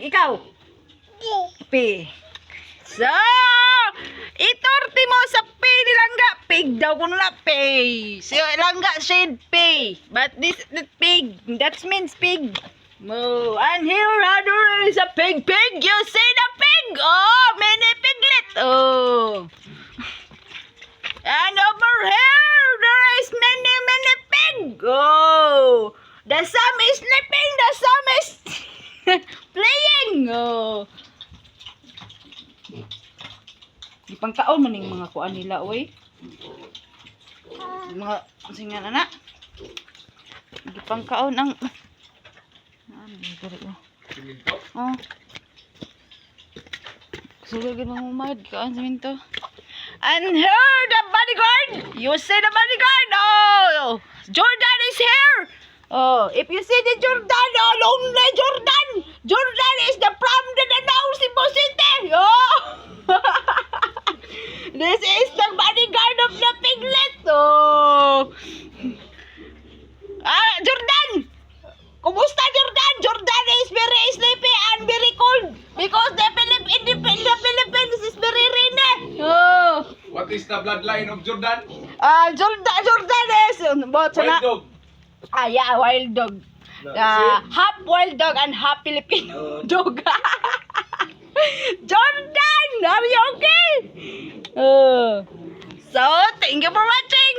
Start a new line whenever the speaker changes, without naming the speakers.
Ikaw? P. So, itorti mo sa P ni Langga. Pig daw kuno na pay. So, Langga said pay. But this pig, that means pig. Mo, and here there is a pig. Pig, you see the pig? Oh, mini piglet. Oh. And over here, there is many pig. Oh. The sun is sleeping. The sun is playing. Oh. Ipangkaon man yung mga kuan nila, oy. Mga singan na. Ipangkaon ang oh. Sugal gid mamumad kaan siminto. And here the bodyguard. You see the bodyguard? Oh, Jordan is here. Oh, if you see the Jordan, oh, lonely Jordan. Jordan is the from the Cebu City. Oh. This is the bodyguard of the piglet. Oh. Jordan. Kumusta Jordan? Jordan is very sleepy and very cold because the Philippines is very rainy. Oh.
What is the bloodline of Jordan?
Jordan is
Wild dog.
Yeah, wild dog. Half wild dog and half Filipino dog. Jordan, are you okay? So, thank you for watching.